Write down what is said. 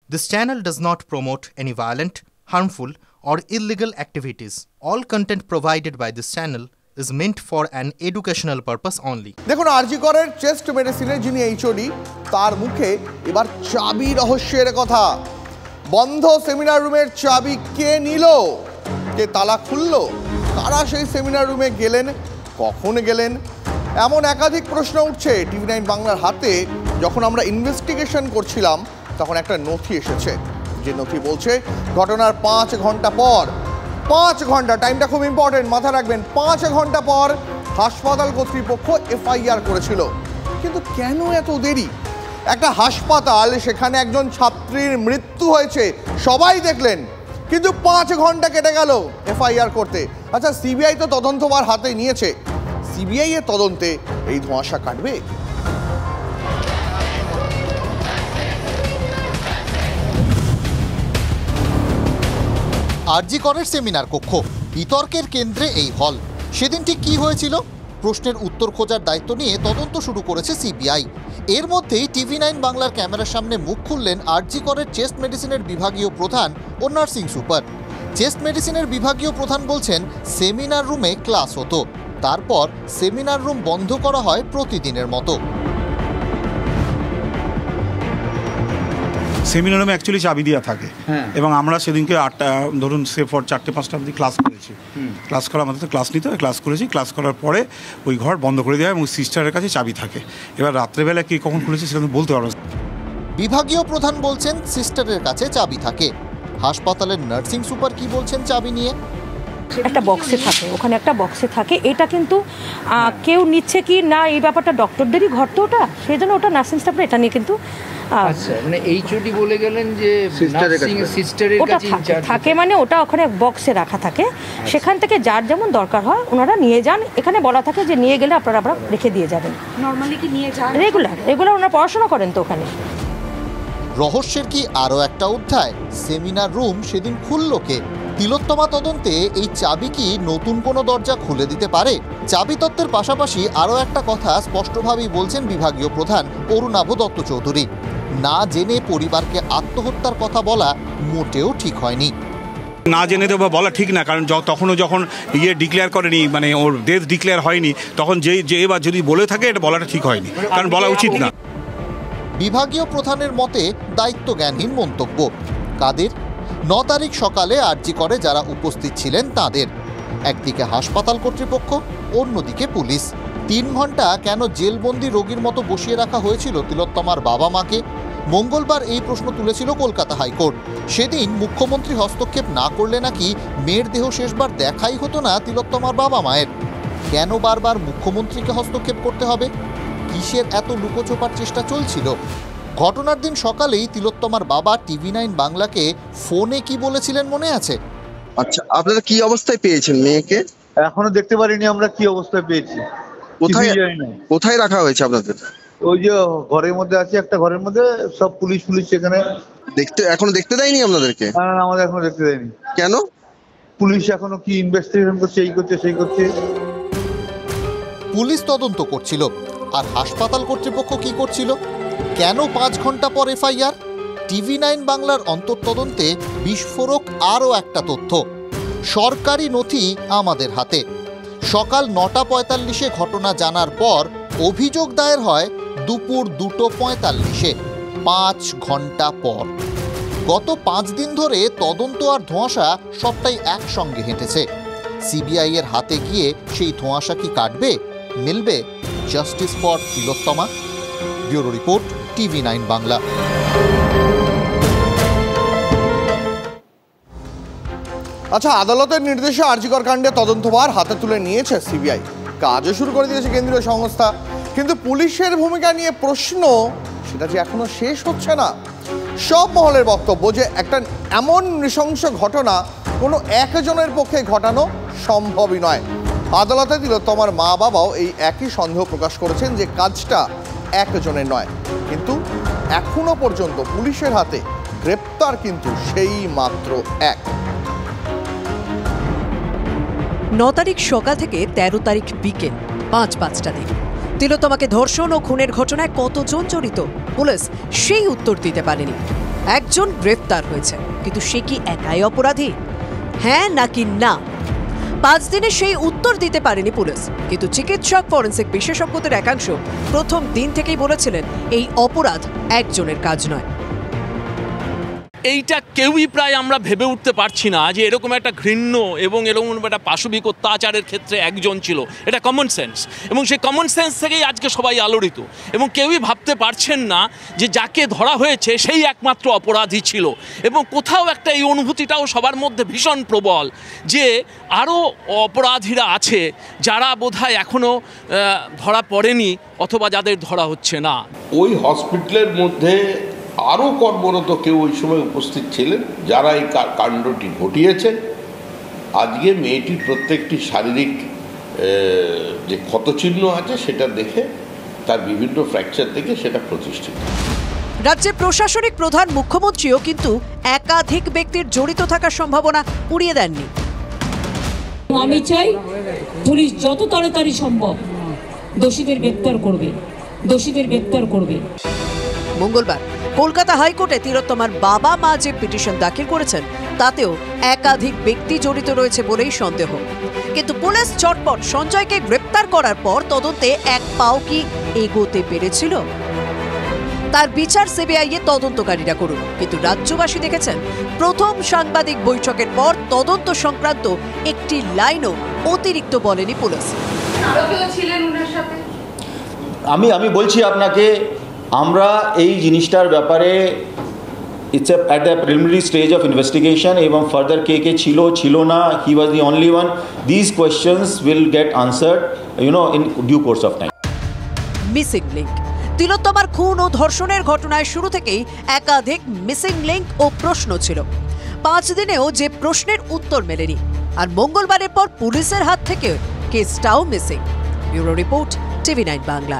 This channel does not promote any violent, harmful, or illegal activities. All content provided by this channel is meant for an educational purpose only. দেখুন আরজি করের chest মেডিসিনের যিনি HOD তার মুখে এবার চাবি রহস্যের কথা। বন্ধ সেমিনার রুমের চাবি কে নিল, কে তালা খুললো, কারা সেই সেমিনার রুমে গেলেন, কখন গেলেন, এমন একাধিক প্রশ্ন উঠছে। টিভি9 বাংলার হাতে যখন আমরা ইনভেস্টিগেশন করছিলাম তখন একটা নথি এসেছে, যে নথি বলছে ঘটনার 5 ঘন্টা পর, 5 ঘন্টা, টাইমটা খুব ইম্পর্টেন্ট, মাথা রাখবেন, 5 ঘন্টা পর হাসপাতাল কর্তৃপক্ষ এফআইআর করেছিল। কিন্তু কেন এত দেরি? একটা হাসপাতাল, সেখানে একজন ছাত্রীর মৃত্যু হয়েছে, সবাই দেখলেন, কিন্তু 5 ঘন্টা কেটে গেল এফআইআর করতে। আচ্ছা, সিবিআই তো তদন্তভার হাতে নিয়েছে, সিবিআই এর তদন্তে এই ধোঁয়াশা কাটবে? আরজি করের সেমিনার কক্ষ, বিতর্কের কেন্দ্রে এই হল। সেদিন ঠিক কী হয়েছিল? প্রশ্নের উত্তর খোঁজার দায়িত্ব নিয়ে তদন্ত শুরু করেছে সিবিআই। এর মধ্যেই টিভি9 বাংলার ক্যামেরার সামনে মুখ খুললেন আরজি করের চেস্ট মেডিসিনের বিভাগীয় প্রধান ও নার্সিং সুপার। চেস্ট মেডিসিনের বিভাগীয় প্রধান বলছেন সেমিনার রুমে ক্লাস হতো, তারপর সেমিনার রুম বন্ধ করা হয় প্রতিদিনের মতো। সেমিনার রুমে অ্যাকচুয়ালি চাবি দেওয়া থাকে, এবং আমরা সেদিনকে 8টা ধরুন সে ফর 4টে-5টা অবধি ক্লাস করেছি। ক্লাস করা আমাদের তো ক্লাস নিতে হয়, ক্লাস করেছি। ক্লাস করার পরে ওই ঘর বন্ধ করে দেওয়া এবং সিস্টারের কাছে চাবি থাকে। এবার রাত্রেবেলা কে কখন খুলেছে সেটা বলতে পারবো। বিভাগীয় প্রধান বলছেন সিস্টারের কাছে চাবি থাকে। হাসপাতালের নার্সিং সুপার কি বলছেন চাবি নিয়ে? একটা বক্সে থাকে, ওখানে একটা বক্সে থাকে। এটা কিন্তু কেউ নিচ্ছে কি না এই ব্যাপারটা ডক্টরদেরই ঘর তো ওটা, সেই জন্য ওটা নার্সিং স্টাফরা এটা নিয়ে কিন্তু আচ্ছা, মানে এইচওডি বলে গেলেন যে সিস্টারের কাছে থাকে, মানে ওটা ওখানে বক্সে রাখা থাকে। সেখান থেকে যার যেমন দরকার হয় ওনারা নিয়ে যান। এখানে বলা থাকে যে নিয়ে গেলে আপনারা রেখে দিয়ে যাবেন। নর্মালি কি নিয়ে যান? রেগুলার ওনারা পড়াশোনা করেন তো ওখানে। রহস্যের কি আরও একটা অধ্যায়? সেমিনার রুম সেদিন খুলল কে? তিলোত্তমা তদন্তে এই চাবি কি নতুন কোনো দরজা খুলে দিতে পারে? চাবি তত্ত্বের পাশাপাশি আরও একটা কথা স্পষ্টভাবেই বলছেন বিভাগীয় প্রধান অরুণাভ দত্ত চৌধুরী, না জেনে পরিবারকে আত্মহত্যার কথা বলা মোটেও ঠিক হয়নি। না জেনে দেবো বলা ঠিক না, কারণ তখনও যখন ডিক্লেয়ার করেনি, মানে ওর ডেথ ডিক্লেয়ার হয়নি, তখন যে বা যদি বলে থাকে এটা বলাটা ঠিক হয়নি, কারণ বলা উচিত না। বিভাগীয় প্রধানের মতে দায়িত্বজ্ঞানহীন মন্তব্য। কাদের? 9 তারিখ সকালে আরজি করে যারা উপস্থিত ছিলেন তাদের। একদিকে হাসপাতাল কর্তৃপক্ষ, অন্যদিকে পুলিশ। 3 ঘন্টা কেন জেলবন্দি রোগীর মতো বসিয়ে রাখা হয়েছিল তিলোত্তমার বাবা মাকে? মঙ্গলবার এই প্রশ্ন তুলেছিল কলকাতা হাইকোর্ট। সেদিন মুখ্যমন্ত্রী হস্তক্ষেপ না করলে নাকি মেয়ের দেহ শেষবার দেখাই হতো না তিলোত্তমার বাবা মায়ের। কেন বারবার মুখ্যমন্ত্রীকে হস্তক্ষেপ করতে হবে? কিসের এত লুকোচোপার চেষ্টা চলছিল? ঘটনার দিন সকালেই তিলোত্তমার বাবা টিভি9 বাংলাকে ফোনে কি বলেছিলেন মনে আছে? আচ্ছা, আপনারা কি অবস্থায় পেয়েছেন মেয়েকে? এখনো দেখতে পারিনি আমরা কি অবস্থায় পেয়েছি। কোথায় রাখা হয়েছে আপনাদের? ওই যে ঘরের মধ্যে আছে, একটা ঘরের মধ্যে, সব পুলিশ সেখানে এখনো দেখতে দেয়নি আপনাদেরকে? না, আমাদের এখনো দেখতে দেয়নি। কেন? পুলিশ এখনো কি ইনভেস্টিগেশন করছে, এই করছে সেই করছে। পুলিশ তদন্ত করছিল, আর হাসপাতাল কর্তৃপক্ষ কি করছিল? কেন 5 ঘন্টা পর এফআইআর? টিভি9 বাংলার অন্তর্তদন্তে বিস্ফোরক আরও একটা তথ্য। সরকারি নথি আমাদের হাতে। সকাল 9:45-এ ঘটনা জানার পর অভিযোগ দায়ের হয় দুপুর 2:45-এ, 5 ঘন্টা পর। গত 5 দিন ধরে তদন্ত আর ধোঁয়াশা সবটাই একসঙ্গে হেঁটেছে। সিবিআই এর হাতে গিয়ে সেই ধোঁয়াশা কি কাটবে? মিলবে justice for Tilottama? Bureau report, TV nine Bangla. আচ্ছা, আদালতের নির্দেশে আরজিকর কাণ্ডে তদন্তভার হাতে তুলে নিয়েছে সিবিআই, কাজও শুরু করে দিয়েছে কেন্দ্রীয় সংস্থা। কিন্তু পুলিশের ভূমিকা নিয়ে প্রশ্ন, সেটা যে এখনো শেষ হচ্ছে না। সব মহলের বক্তব্য যে একটা এমন নৃশংস ঘটনা কোনো একজনের পক্ষে ঘটানো সম্ভবই নয়। আদালতে তিলোত্তমার মা বাবাও এই একই সন্দেহ প্রকাশ করেছেন যে কাজটা একজনের নয়। কিন্তু এখনো পর্যন্ত পুলিশের হাতে গ্রেপ্তার কিন্তু সেই মাত্র এক। 9 তারিখ সকাল থেকে 13 তারিখ বিকেল, 5-5টা দিন। তিলোত্তমাকে ধর্ষণ ও খুনের ঘটনায় কতজন জড়িত পুলিশ সেই উত্তর দিতে পারেনি। একজন গ্রেফতার হয়েছে, কিন্তু সে কি একাই অপরাধী? হ্যাঁ নাকি না? 5 দিনে সেই উত্তর দিতে পারেনি পুলিশ, কিন্তু চিকিৎসক ফরেন্সিক বিশেষজ্ঞদের একাংশ প্রথম দিন থেকেই বলেছিলেন এই অপরাধ একজনের কাজ নয়। এইটা কেউই প্রায় আমরা ভেবে উঠতে পারছি না যে এরকম একটা ঘৃণ্য এবং এরকম একটা পাশবিক অত্যাচারের ক্ষেত্রে একজন ছিল। এটা কমন সেন্স, এবং সেই কমন সেন্স থেকেই আজকে সবাই আলোড়িত, এবং কেউই ভাবতে পারছেন না যে যাকে ধরা হয়েছে সেই একমাত্র অপরাধী ছিল। এবং কোথাও একটা এই অনুভূতিটাও সবার মধ্যে ভীষণ প্রবল যে আরও অপরাধীরা আছে যারা বোধহয় এখনও ধরা পড়েনি অথবা যাদের ধরা হচ্ছে না। ওই হসপিটালের মধ্যে আরও কর্মরত কেউ ওই সময় উপস্থিত ছিলেন যারা এই কাণ্ডটি ঘটিয়েছেন। আজকে মেয়েটির প্রত্যেকটি শারীরিক যে ক্ষতচিহ্ন আছে সেটা দেখে, তার বিভিন্ন ফ্র্যাকচার দেখে সেটা প্রতিষ্ঠিত। রাজ্যের প্রশাসনিক প্রধান মুখ্যমন্ত্রীও কিন্তু একাধিক ব্যক্তির জড়িত থাকার সম্ভাবনা উড়িয়ে দেননি। আমি চাই পুলিশ যত তাড়াতাড়ি সম্ভব দোষীদের গ্রেপ্তার করবে। মঙ্গলবার কলকাতা হাইকোর্টে তিলোত্তমার বাবা মা যে পিটিশন দাখিল করেছেন তাতেও একাধিক ব্যক্তি জড়িত রয়েছে বলেই সন্দেহ। কিন্তু পুলিশ চটপট সঞ্জয়কে গ্রেপ্তার করার পর তদন্তে এক পাও কি এগোতে পেরেছিল? তার বিচার সিবিআই এর তদন্তকারীরা করুন, কিন্তু রাজ্যবাসী দেখেছেন প্রথম সাংবাদিক বৈঠকের পর তদন্ত সংক্রান্ত একটি লাইনও অতিরিক্ত বলেনি পুলিশ। আমি বলছি আপনাকে, আমরা এই জিনিসটার ব্যাপারে it's at the preliminary stage of investigation, এবং ফার্দার কে ছিল না, he was the only one, this questions will get answered in due course of time. Missing link. তিলোত্তমার খুন ও ধর্ষণের ঘটনায় শুরু থেকেই একাধিক মিসিং লিঙ্ক ও প্রশ্ন ছিল। 5 দিনেও যে প্রশ্নের উত্তর মেলেনি, আর মঙ্গলবারের পর পুলিশের হাত থেকে কেসটাও missing. Bureau report, TV9 Bangla.